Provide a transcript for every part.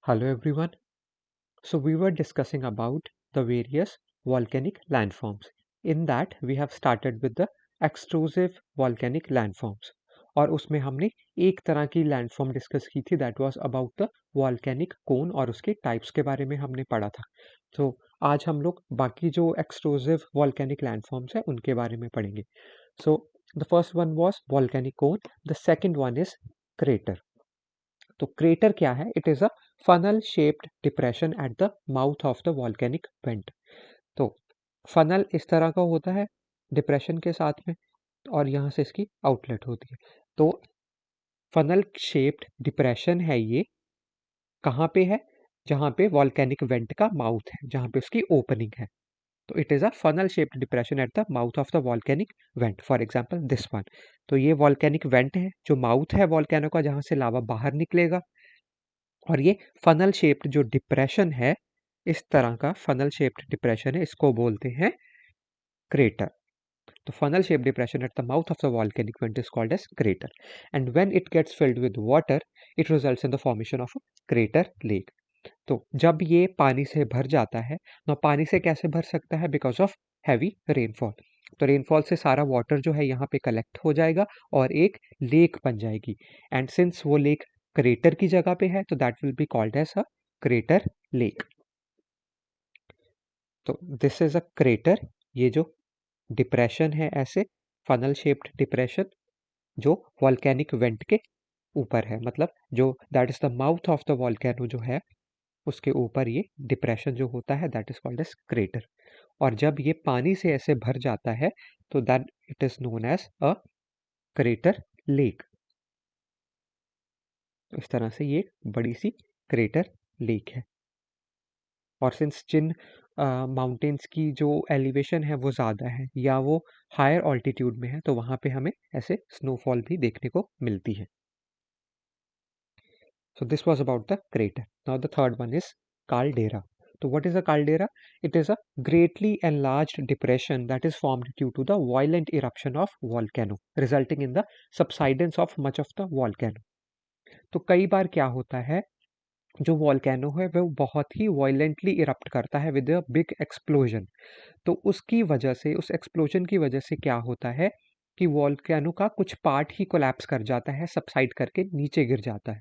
Hello everyone. So we were discussing about the various volcanic landforms. In that we have started with the extrusive volcanic landforms. और उसमें हमने एक तरह की landform discuss की थी that was about the volcanic cone और उसके टाइप्स के बारे में हमने पढ़ा था. तो आज हम लोग बाकी जो एक्सट्रूसिव वॉल्केनिक लैंडफॉर्म्स है उनके बारे में पढ़ेंगे. So the first one was volcanic cone, the second one is crater. तो क्रेटर क्या है? It is a funnel shaped depression at the mouth of the volcanic went. तो फनल इस तरह का होता है डिप्रेशन के साथ में, और यहाँ से इसकी आउटलेट होती है. तो फनल शेप्ड डिप्रेशन है ये. कहाँ पे है? जहाँ पे वॉल्केनिक वेंट का माउथ है, जहाँ पे उसकी ओपनिंग है. तो it is a funnel shaped depression at the mouth of the volcanic went. For example this one. तो ये वॉल्केनिक वेंट है, जो माउथ है वॉल्केनो का, जहाँ से लावा बाहर निकलेगा. और ये फनल शेप्ड जो डिप्रेशन है, इस तरह का फनल शेप्ड डिप्रेशन है, इसको बोलते हैं क्रेटर. तो funnel shaped depression at the mouth of the volcanic vent is called as crater, and when it gets filled with water it results in the formation of a crater lake. तो जब ये पानी से भर जाता है, ना पानी से कैसे भर सकता है? Because of heavy rainfall. तो रेनफॉल से सारा वाटर जो है यहाँ पे कलेक्ट हो जाएगा और एक लेक बन जाएगी. एंड सिंस वो लेक क्रेटर की जगह पे है, तो that will be called as a crater lake. तो दिस इज अ क्रेटर. ये जो डिप्रेशन है, ऐसे फनल शेप्ड डिप्रेशन जो वॉल्केनिक वेंट के ऊपर है, मतलब जो that is the mouth of the volcano जो है, उसके ऊपर ये डिप्रेशन जो होता है that is called as crater. और जब ये पानी से ऐसे भर जाता है, तो that it is known as a crater lake. तो इस तरह से ये बड़ी सी क्रेटर लेक है. और सिंस जिन माउंटेन्स की जो एलिवेशन है वो ज़्यादा है, या वो हायर ऑल्टीट्यूड में है, तो वहाँ पे हमें ऐसे स्नोफॉल भी देखने को मिलती है. So this was about the crater. Now the third one is caldera. So what is a caldera? It is a greatly enlarged depression that is formed due to the violent eruption of volcano, resulting in the subsidence of much of the volcano. तो कई बार क्या होता है, जो volcano है वो बहुत ही violently erupt करता है विद अ बिग एक्सप्लोजन. तो उसकी वजह से, उस एक्सप्लोजन की वजह से क्या होता है कि वॉल्केनो का कुछ पार्ट ही कोलैप्स कर जाता है, सबसाइड करके नीचे गिर जाता है.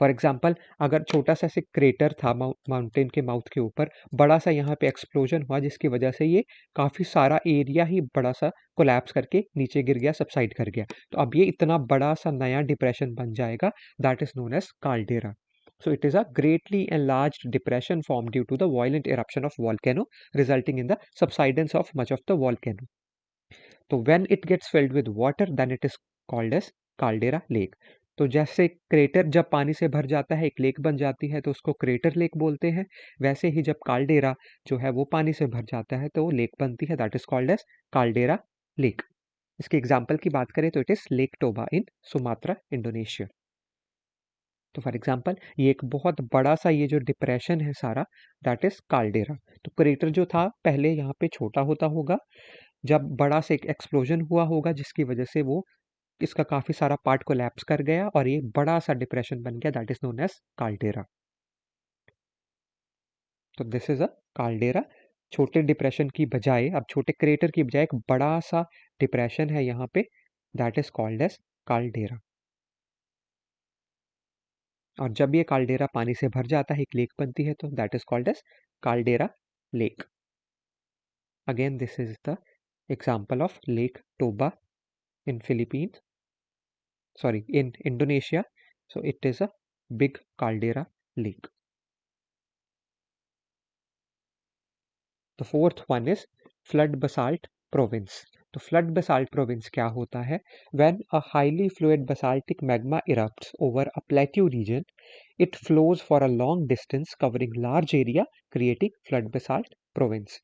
फॉर एग्जाम्पल, अगर छोटा सा ऐसे क्रेटर था माउंटेन के माउथ के ऊपर, बड़ा सा यहाँ पे एक्सप्लोजन हुआ जिसकी वजह से ये काफ़ी सारा एरिया ही बड़ा सा कोलैप्स करके नीचे गिर गया, सबसाइड कर गया. तो अब ये इतना बड़ा सा नया डिप्रेशन बन जाएगा, that is known as caldera. So it is a greatly enlarged depression formed due to the violent eruption of volcano, resulting in the subsidence of much of the volcano. तो when it gets filled with water, then it is called as caldera lake. तो जैसे crater जब पानी से भर जाता है, एक लेक बन जाती है, तो उसको क्रेटर लेक बोलते हैं. वैसे ही जब काल्डेरा जो है वो पानी से भर जाता है, तो वो लेक बनती है, that is called as caldera lake. इसके एग्जाम्पल की बात करें तो it is lake Toba in Sumatra, Indonesia. तो फॉर एग्जाम्पल, ये एक बहुत बड़ा सा ये जो डिप्रेशन है सारा, दैट इज काल्डेरा. तो क्रेटर जो था पहले यहाँ पे छोटा होता होगा, जब बड़ा से एक एक्सप्लोजन हुआ होगा जिसकी वजह से वो इसका काफ़ी सारा पार्ट कोलैप्स कर गया और ये बड़ा सा डिप्रेशन बन गया, that is known as caldera. तो दिस इज अ काल्डेरा. छोटे डिप्रेशन की बजाय, अब छोटे क्रेटर की बजाय एक बड़ा सा डिप्रेशन है यहाँ पे, that is called as caldera. और जब ये काल्डेरा पानी से भर जाता है, एक लेक बनती है, तो that is called as caldera lake. Again this is the example of lake Toba in Philippines, sorry, in Indonesia. So it is a big caldera lake. The fourth one is flood basalt province. तो flood basalt province क्या होता है? When a highly fluid basaltic magma erupts over a plateau region, it flows for a long distance covering large area, creating flood basalt province.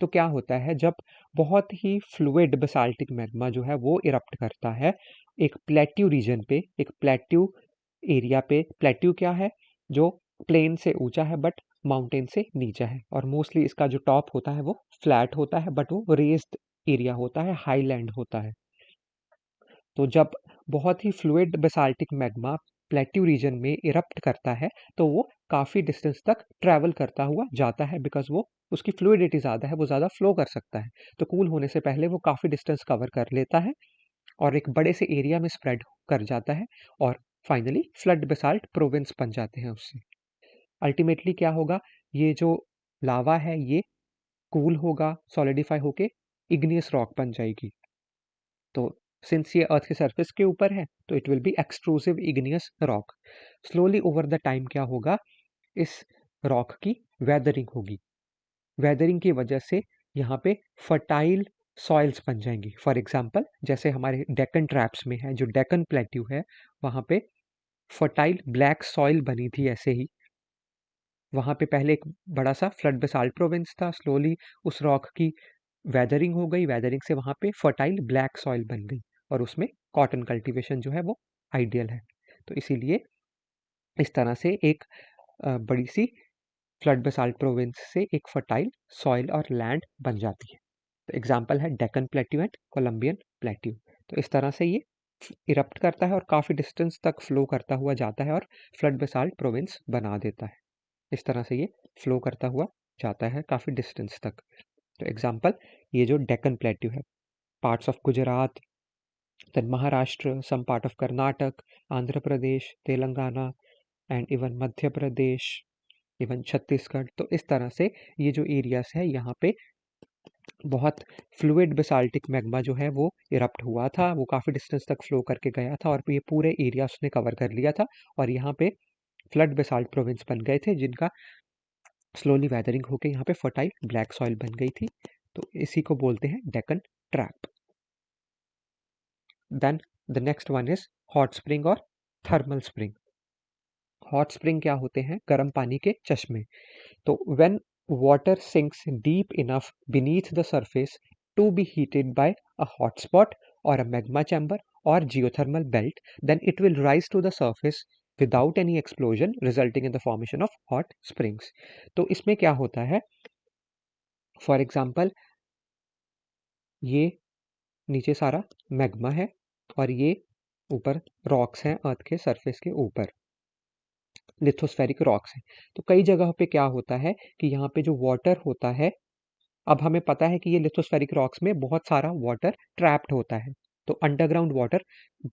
तो क्या होता है, जब बहुत ही फ्लूइड बेसाल्टिक मैग्मा जो है वो इरप्ट करता है एक प्लेट्यू रीजन पे, एक प्लेट्यू एरिया पे. प्लेट्यू क्या है? जो प्लेन से ऊंचा है बट माउंटेन से नीचा है, और मोस्टली इसका जो टॉप होता है वो फ्लैट होता है, बट वो रेस्ड एरिया होता है, हाईलैंड होता है. तो जब बहुत ही fluid basaltic magma plateau region में इरप्ट करता है तो वो काफ़ी डिस्टेंस तक ट्रैवल करता हुआ जाता है, बिकॉज वो उसकी फ्लूइडिटी ज़्यादा है, वो ज़्यादा फ्लो कर सकता है। तो कूल होने से पहले वो काफ़ी डिस्टेंस कवर कर लेता है और एक बड़े से एरिया में स्प्रेड कर जाता है और फाइनली फ्लड बेसाल्ट प्रोविंस बन जाते हैं उससे। अल्टीमेटली क्या होगा, ये जो लावा है ये कूल होगा, सॉलिडिफाई होके इग्नियस रॉक बन जाएगी। तो सिंस ये अर्थ के सरफेस के ऊपर है तो it will be extrusive igneous rock. Slowly over the time क्या होगा, इस रॉक की वेदरिंग होगी। वेदरिंग की वजह से यहाँ पे फर्टाइल सॉइल्स बन जाएंगी। फॉर एग्जांपल जैसे हमारे डेक्कन ट्रैप्स में है, जो डेक्कन प्लेट्यू है, वहाँ पे फर्टाइल ब्लैक सॉइल बनी थी ऐसे ही। वहाँ पे पहले एक बड़ा सा फ्लड बेसाल्ट प्रोविंस था, स्लोली उस रॉक की वेदरिंग हो गई, वेदरिंग से वहाँ पे फर्टाइल ब्लैक सॉइल बन गई और उसमें कॉटन कल्टीवेशन जो है वो आइडियल है। तो इसीलिए इस तरह से एक बड़ी सी फ्लड बेसाल्ट प्रोविंस से एक फर्टाइल सॉइल और लैंड बन जाती है। तो एग्जाम्पल है Deccan plateau and Columbian plateau. तो इस तरह से ये इरप्ट करता है और काफ़ी डिस्टेंस तक फ्लो करता हुआ जाता है और फ्लड बेसाल्ट प्रोविंस बना देता है। इस तरह से ये फ्लो करता हुआ जाता है काफ़ी डिस्टेंस तक। तो एग्जाम्पल, ये जो डेक्कन प्लेट्यू है, parts of Gujarat, then Maharashtra, some part of Karnataka, Andhra Pradesh, Telangana and even Madhya Pradesh, even Chhattisgarh. तो इस तरह से ये जो एरियाज है यहाँ पे बहुत फ्लूइड बेसाल्टिक मैग्मा जो है वो इरप्ट हुआ था, वो काफ़ी डिस्टेंस तक फ्लो करके गया था और ये पूरे एरिया उसने कवर कर लिया था और यहाँ पे फ्लड बेसाल्ट प्रोविंस बन गए थे जिनका स्लोली वेदरिंग होके यहाँ पे फर्टाइल ब्लैक सॉइल बन गई थी। तो इसी को बोलते हैं Deccan trap. Then the next one is hot spring और थर्मल स्प्रिंग। हॉट स्प्रिंग क्या होते हैं, गर्म पानी के चश्मे। तो when water sinks deep enough beneath the surface to be heated by a hotspot or a magma chamber or geothermal belt, then it will rise to the surface without any explosion, resulting in the formation of hot springs. तो इसमें क्या होता है, for example ये नीचे सारा magma है और ये ऊपर रॉक्स हैं अर्थ के सरफेस के ऊपर, लिथोस्फेरिक रॉक्स हैं। तो कई जगह पे क्या होता है कि यहाँ पे जो वाटर होता है, अब हमें पता है कि ये लिथोस्फेरिक रॉक्स में बहुत सारा वाटर ट्रैप्ड होता है, तो अंडरग्राउंड वाटर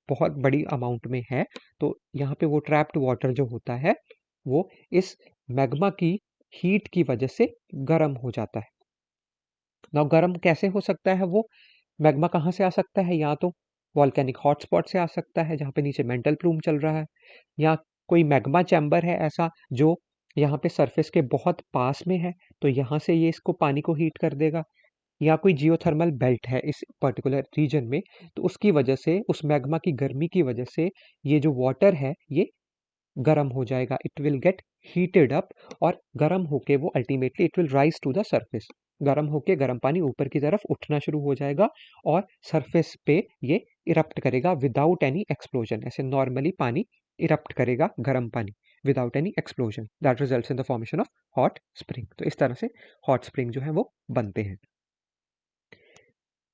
बहुत बड़ी अमाउंट में है। तो यहाँ पे वो ट्रैप्ड वाटर जो होता है वो इस मैग्मा की हीट की वजह से गर्म हो जाता है। ना गर्म कैसे हो सकता है वो, मैग्मा कहाँ से आ सकता है, या तो वॉल्केनिक हॉटस्पॉट से आ सकता है जहाँ पे नीचे मेंटल प्लूम चल रहा है, या कोई मैग्मा चैम्बर है ऐसा जो यहाँ पे सरफेस के बहुत पास में है, तो यहाँ से ये इसको पानी को हीट कर देगा, या कोई जियोथर्मल बेल्ट है इस पर्टिकुलर रीजन में, तो उसकी वजह से उस मैग्मा की गर्मी की वजह से ये जो वाटर है ये गर्म हो जाएगा, it will get heated up और गर्म होके वो ultimately it will rise to the surface. गर्म होके गर्म पानी ऊपर की तरफ उठना शुरू हो जाएगा और सरफेस पे ये इरप्ट करेगा विदाउट एनी एक्सप्लोजन। ऐसे नॉर्मली पानी इरप्ट करेगा, गर्म पानी, without any explosion, that results in the formation of hot spring. तो इस तरह से हॉट स्प्रिंग जो है वो बनते हैं।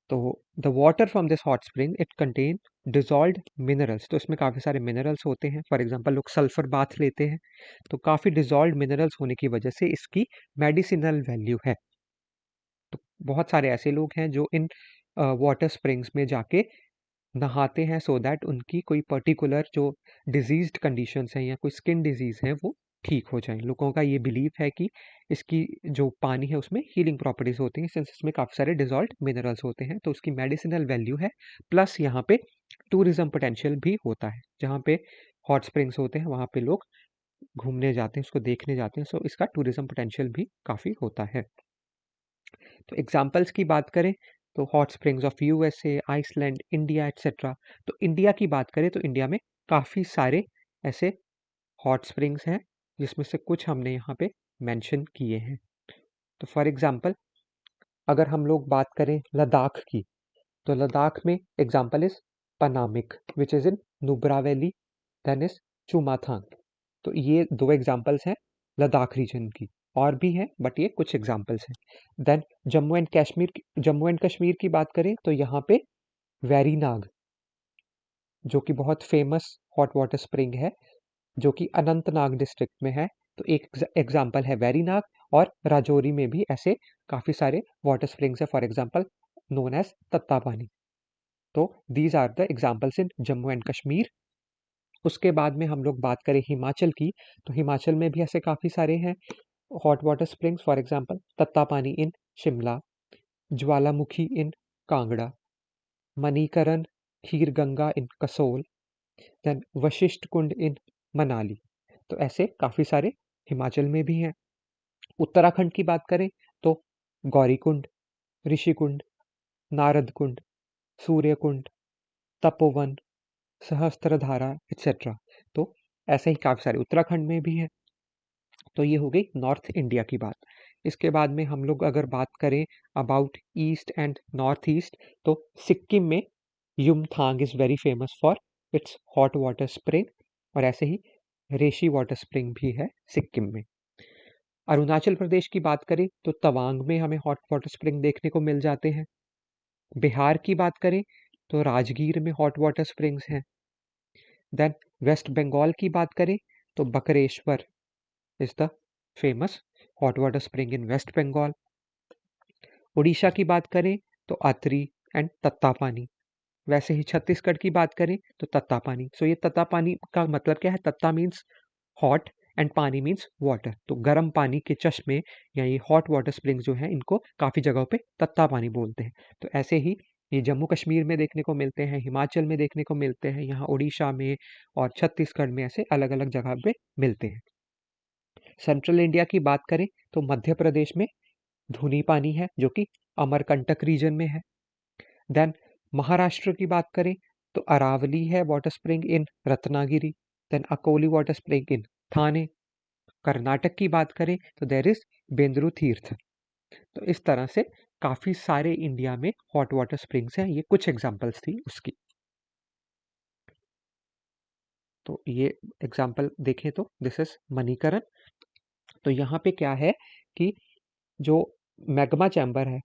तो the water from this hot spring it contain dissolved minerals. तो इसमें काफ़ी सारे मिनरल्स होते हैं, फॉर एग्जांपल लोग सल्फर बाथ लेते हैं, तो काफ़ी डिजॉल्व्ड मिनरल्स होने की वजह से इसकी मेडिसिनल वैल्यू है। तो बहुत सारे ऐसे लोग हैं जो इन वाटर स्प्रिंग्स में जाके नहाते हैं सो दैट उनकी कोई पर्टिकुलर जो डिजीज्ड कंडीशंस हैं या कोई स्किन डिजीज़ है वो ठीक हो जाएं। लोगों का ये बिलीव है कि इसकी जो पानी है उसमें हीलिंग प्रॉपर्टीज होती हैं, सिंस इसमें काफ़ी सारे डिजॉल्व्ड मिनरल्स होते हैं, तो उसकी मेडिसिनल वैल्यू है। प्लस यहाँ पे टूरिज्म पोटेंशियल भी होता है, जहाँ पे हॉट स्प्रिंग्स होते हैं वहाँ पे लोग घूमने जाते हैं, उसको देखने जाते हैं, सो इसका टूरिज्म पोटेंशियल भी काफ़ी होता है। तो एग्जाम्पल्स की बात करें तो hot springs of USA, Iceland, India etcetera. तो इंडिया की बात करें तो इंडिया में काफ़ी सारे ऐसे हॉट स्प्रिंग्स हैं जिसमें से कुछ हमने यहाँ पे मेंशन किए हैं। तो फॉर एग्जांपल अगर हम लोग बात करें लद्दाख की, तो लद्दाख में example is Panamik which is in Nubra Valley, then is Chumathang. तो ये दो एग्जांपल्स हैं लद्दाख रीजन की, और भी हैं बट ये कुछ एग्जांपल्स हैं। देन जम्मू एंड कश्मीर की बात करें तो यहाँ पे वेरीनाग, जो कि बहुत फेमस हॉट वाटर स्प्रिंग है, जो कि अनंतनाग डिस्ट्रिक्ट में है। तो एक एग्जांपल है वेरीनाग, और राजौरी में भी ऐसे काफ़ी सारे वाटर स्प्रिंग्स है, for example known as Tattapani. तो these are the examples in Jammu and Kashmir. उसके बाद में हम लोग बात करें हिमाचल की, तो हिमाचल में भी ऐसे काफ़ी सारे हैं hot water springs, for example Tattapani in Shimla, Jwalamukhi in Kangra, Manikaran Kheer Ganga in Kasol, then Vashisht Kund in Manali. तो ऐसे काफ़ी सारे हिमाचल में भी हैं। उत्तराखंड की बात करें तो गौरीकुंड, ऋषिकुंड, नारद कुंड, सूर्य कुंड, तपोवन, सहस्त्रधारा एक्सेट्रा। तो ऐसे ही काफ़ी सारे उत्तराखंड में भी हैं। तो ये हो गई नॉर्थ इंडिया की बात। इसके बाद में हम लोग अगर बात करें about east and north east, तो सिक्किम में Yumthang is very famous for its hot water spring, और ऐसे ही रेशी वाटर स्प्रिंग भी है सिक्किम में। अरुणाचल प्रदेश की बात करें तो तवांग में हमें हॉट वाटर स्प्रिंग देखने को मिल जाते हैं। बिहार की बात करें तो राजगीर में हॉट वाटर स्प्रिंग्स हैं। देन वेस्ट बंगाल की बात करें तो Bakreshwar is the famous hot water spring in West Bengal. Orissa की बात करें तो अतरी एंड तत्तापानी। वैसे ही छत्तीसगढ़ की बात करें तो तत्तापानी। सो ये तत्तापानी का मतलब क्या है? तत्ता मीन्स हॉट एंड पानी मीन्स वाटर। तो गर्म पानी के चश्मे या ये हॉट वाटर स्प्रिंग्स जो हैं, इनको काफ़ी जगहों पे तत्ता पानी बोलते हैं। तो ऐसे ही ये जम्मू कश्मीर में देखने को मिलते हैं, हिमाचल में देखने को मिलते हैं, यहाँ उड़ीसा में और छत्तीसगढ़ में ऐसे अलग अलग जगह पे मिलते हैं। सेंट्रल इंडिया की बात करें तो मध्य प्रदेश में धुनी पानी है, जो कि अमरकंटक रीजन में है। देन महाराष्ट्र की बात करें तो अरावली है water spring in Ratnagiri. Then Akoli water spring in Thane. Karnataka की बात करें तो देर इज बेंद्रु तीर्थ। तो इस तरह से काफ़ी सारे इंडिया में हॉट वाटर स्प्रिंग्स हैं। ये कुछ एग्जांपल्स थी उसकी। तो ये एग्जांपल देखें तो दिस इज मणिकरण। तो यहाँ पे क्या है कि जो मैग्मा चैम्बर है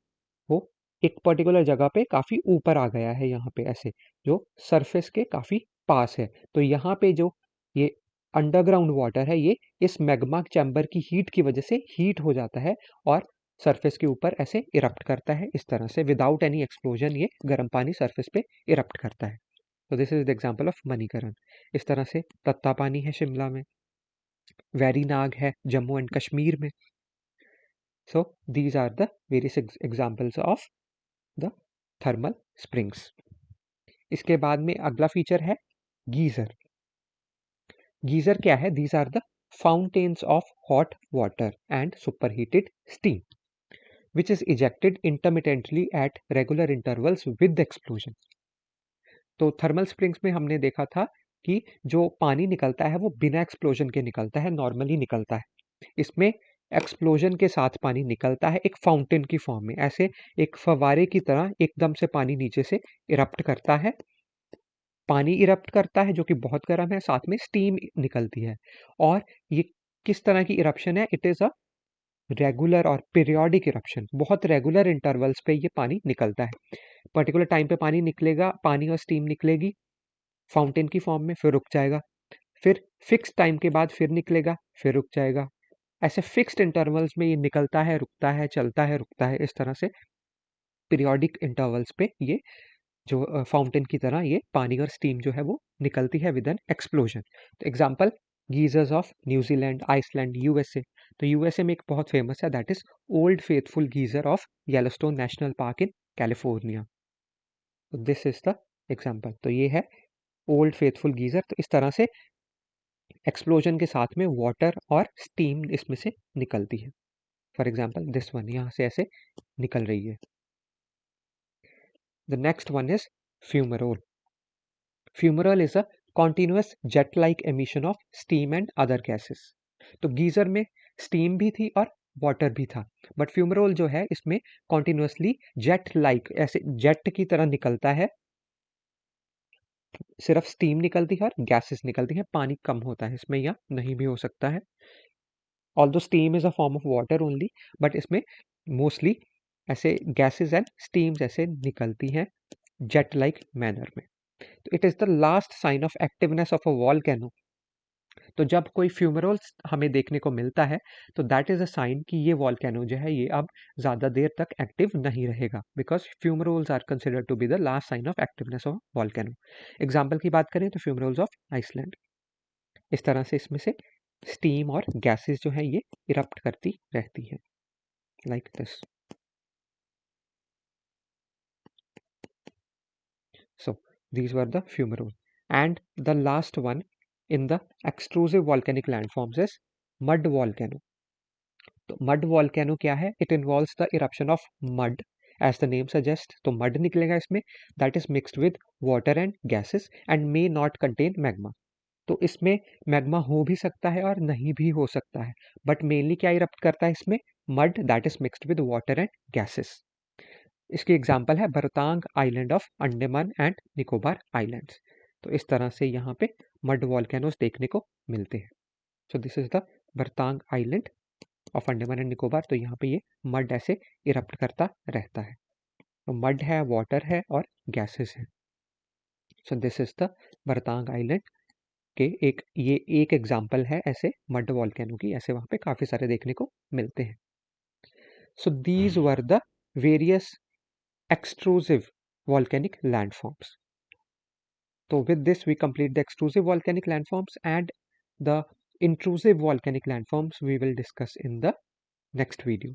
वो एक पर्टिकुलर जगह पे काफ़ी ऊपर आ गया है, यहाँ पे ऐसे जो सरफेस के काफ़ी पास है। तो यहाँ पे जो ये अंडरग्राउंड वाटर है, ये इस मैग्मा चैम्बर की हीट की वजह से हीट हो जाता है और सरफेस के ऊपर ऐसे इरप्ट करता है। इस तरह से विदाउट एनी एक्सप्लोजन ये गर्म पानी सरफेस पे इरप्ट करता है। तो this is the example of Manikaran. इस तरह से तत्ता पानी है शिमला में, वेरीनाग है जम्मू एंड कश्मीर में। So these are the various examples of the thermal springs. इसके बाद में अगला फीचर है गीजर। गीजर क्या है? These are the fountains of hot water and superheated steam which is ejected intermittently at regular intervals with explosion. तो thermal springs में हमने देखा था कि जो पानी निकलता है वो बिना एक्सप्लोजन के निकलता है, नॉर्मली निकलता है। इसमें एक्सप्लोजन के साथ पानी निकलता है एक फाउंटेन की फॉर्म में, ऐसे एक फवारे की तरह एकदम से पानी नीचे से इरप्ट करता है। पानी इरप्ट करता है जो कि बहुत गर्म है, साथ में स्टीम निकलती है। और ये किस तरह की इरप्शन है? इट इज़ अ रेगुलर और पीरियोडिक इरप्शन। बहुत रेगुलर इंटरवल्स पे ये पानी निकलता है। पर्टिकुलर टाइम पे पानी निकलेगा, पानी और स्टीम निकलेगी फाउंटेन की फॉर्म में, फिर रुक जाएगा। फिर फिक्स टाइम के बाद फिर निकलेगा, फिर रुक जाएगा। ऐसे फिक्स्ड इंटरवल्स में ये निकलता है, रुकता है, चलता है, रुकता है। इस तरह से पीरियोडिक इंटरवल्स पे ये जो फाउंटेन की तरह ये पानी और स्टीम जो है वो निकलती है विद एन एक्सप्लोजन। तो example geysers of New Zealand, Iceland, USA. तो यूएसए में एक बहुत फेमस है, that is Old Faithful geyser of Yellowstone National Park in California. तो दिस इज द एग्जांपल। तो ये है ओल्ड फेथफुल गीजर। तो इस तरह से एक्सप्लोजन के साथ में वाटर और स्टीम इसमें से निकलती है। फॉर एग्जाम्पल दिस वन यहाँ से ऐसे निकल रही है। The next one is fumarole. Femoral is a continuous jet like emission of steam and other gases। तो गीजर में स्टीम भी थी और वाटर भी था, बट फ्यूमरोल जो है इसमें कॉन्टिन्यूसली जेट लाइक ऐसे जेट की तरह निकलता है। सिर्फ स्टीम निकलती है और गैसेस निकलती हैं, पानी कम होता है इसमें या नहीं भी हो सकता है। Although steam is a form of water only, but इसमें मोस्टली ऐसे गैसेस एंड स्टीम्स ऐसे निकलती हैं जेट लाइक मैनर में। तो it is the last sign of activeness of a volcano. तो जब कोई फ्यूमरल्स हमें देखने को मिलता है तो दैट इज अ साइन कि ये वॉल्केनो जो है ये अब ज़्यादा देर तक एक्टिव नहीं रहेगा, because fumaroles are considered to be the last sign of activeness of volcano. Example की बात करें तो फ्यूमरल्स ऑफ आइसलैंड। इस तरह से इसमें से स्टीम और गैसेस जो है ये इरप्ट करती रहती है, like this. So these were the fumarole. And the last one in the extrusive volcanic landforms is mud volcano. तो mud volcano क्या है? It involves the eruption of mud, as the name suggests. तो mud निकलेगा इसमें, that is mixed with water and gases and may not contain magma. तो इसमें magma हो भी सकता है और नहीं भी हो सकता है, बट मेनली क्या इरप्ट करता है इसमें? Mud that is mixed with water and gases. इसकी एग्जांपल है Baratang Island of Andaman and Nicobar Islands. तो इस तरह से यहाँ पे मड वॉल्केनोस देखने को मिलते हैं। So this is the Baratang Island of Andaman and Nicobar. तो यहाँ पे ये मड ऐसे इरप्ट करता रहता है। तो मड है, वाटर है और गैसेस है। So this is the Baratang Island के ये एक एग्जाम्पल है ऐसे मड वॉल्केनो की, ऐसे वहाँ पे काफ़ी सारे देखने को मिलते हैं। So these were the various extrusive volcanic landforms. So with this we complete the extrusive volcanic landforms, and the intrusive volcanic landforms we will discuss in the next video.